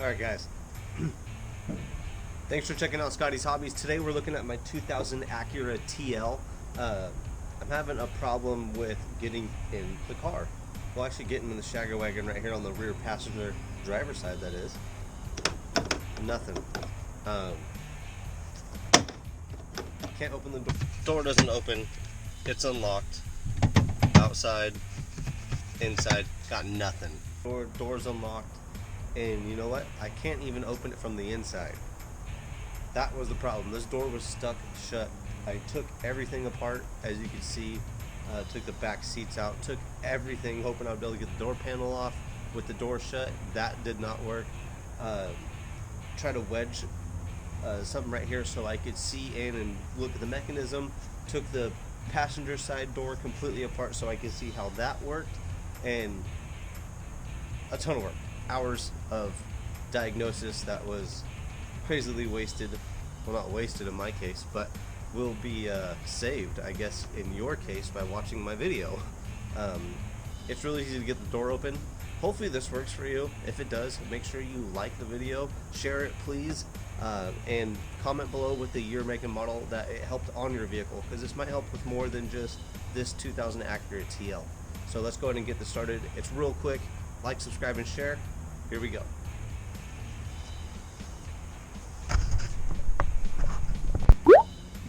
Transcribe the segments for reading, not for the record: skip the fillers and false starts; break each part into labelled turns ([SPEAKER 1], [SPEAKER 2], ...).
[SPEAKER 1] Alright guys, thanks for checking out Scotties Hobbies. Today we're looking at my 2000 Acura TL. I'm having a problem with getting in the car. Well, actually getting in the Shagger wagon right here on the rear passenger driver side, that is. Nothing. Can't open the door. Door doesn't open. It's unlocked. Outside, inside, got nothing. Door's unlocked. And you know what? I can't even open it from the inside. That was the problem. This door was stuck shut. I took everything apart, as you can see. Took the back seats out, took everything, hoping I'd be able to get the door panel off with the door shut. That did not work. Tried to wedge something right here so I could see in and look at the mechanism. Took the passenger side door completely apart so I could see how that worked, and a ton of work. Hours of diagnosis that was crazily wasted. Well, not wasted in my case, but will be saved, I guess, in your case by watching my video. It's really easy to get the door open. Hopefully this works for you. If it does, make sure you like the video, share it please, and comment below with the year, make, and model that it helped on your vehicle, because this might help with more than just this 2000 Acura TL. So let's go ahead and get this started. It's real quick. Like, subscribe, and share. Here we go.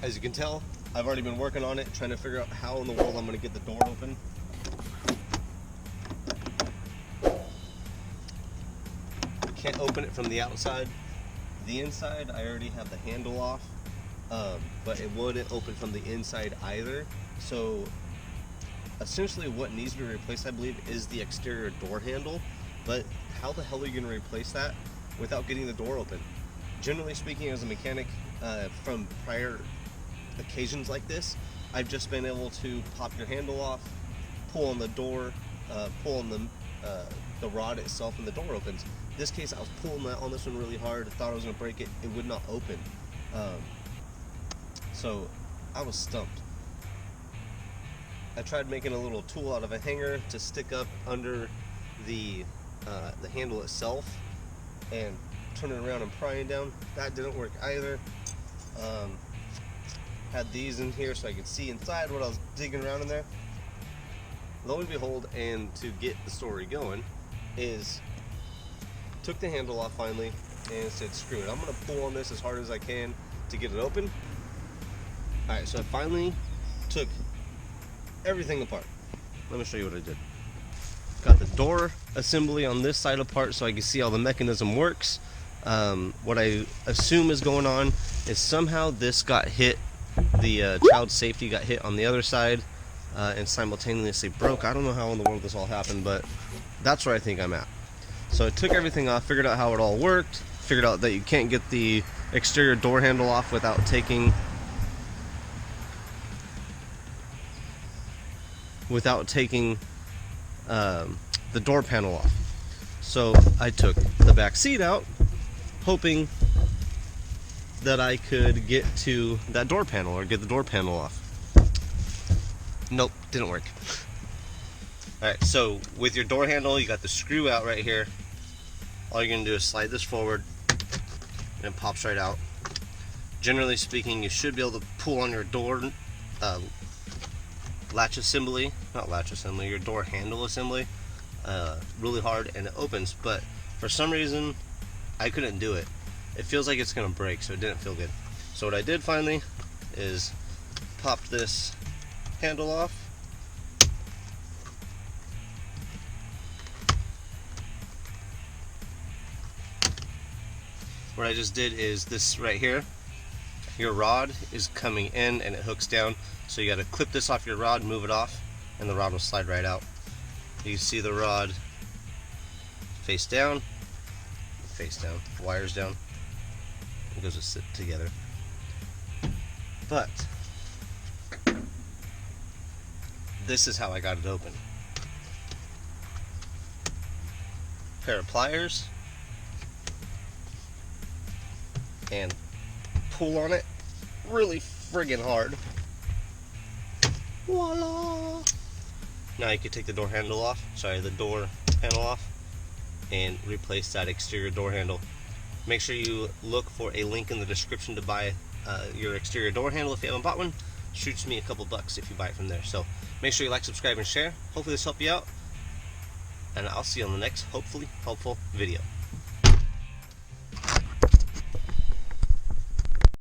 [SPEAKER 1] As you can tell, I've already been working on it, trying to figure out how in the world I'm going to get the door open. I can't open it from the outside. The inside, I already have the handle off, but it wouldn't open from the inside either. So essentially what needs to be replaced, I believe, is the exterior door handle. But how the hell are you going to replace that without getting the door open? Generally speaking, as a mechanic, from prior occasions like this, I've just been able to pop your handle off, pull on the door, pull on the rod itself, and the door opens. In this case, I was pulling that on this one really hard. I thought I was going to break it. It would not open. So I was stumped. I tried making a little tool out of a hanger to stick up under the handle itself and turn it around and prying down. That didn't work either. Had these in here so I could see inside what I was digging around in there. Lo and behold, and to get the story going, is took the handle off finally and said, screw it, I'm gonna pull on this as hard as I can to get it open. Alright, so I finally took everything apart. Let me show you what I did. Got the door assembly on this side apart so I can see how the mechanism works. What I assume is going on is somehow this got hit, the child safety got hit on the other side, and simultaneously broke. I don't know how in the world this all happened, but that's where I think I'm at. So I took everything off, figured out how it all worked, figured out that you can't get the exterior door handle off without taking the door panel off. So I took the back seat out, hoping that I could get to that door panel or get the door panel off. Nope, didn't work. Alright, so with your door handle, you got the screw out right here. All you're going to do is slide this forward and it pops right out. Generally speaking, you should be able to pull on your door latch assembly, not latch assembly, your door handle assembly really hard and it opens, but for some reason I couldn't do it. It feels like it's gonna break, so it didn't feel good. So what I did finally is popped this handle off, what I just did is this right here, your rod is coming in and it hooks down, so you got to clip this off your rod, move it off, and the rod will slide right out. You see the rod face down, wires down, it goes to sit together. But this is how I got it open. Pair of pliers, and pull on it really friggin' hard. Voila! Now you can take the door handle off, the door panel off, and replace that exterior door handle. Make sure you look for a link in the description to buy your exterior door handle if you haven't bought one. Shoots me a couple bucks if you buy it from there. So make sure you like, subscribe, and share. Hopefully this helped you out, and I'll see you on the next hopefully helpful video.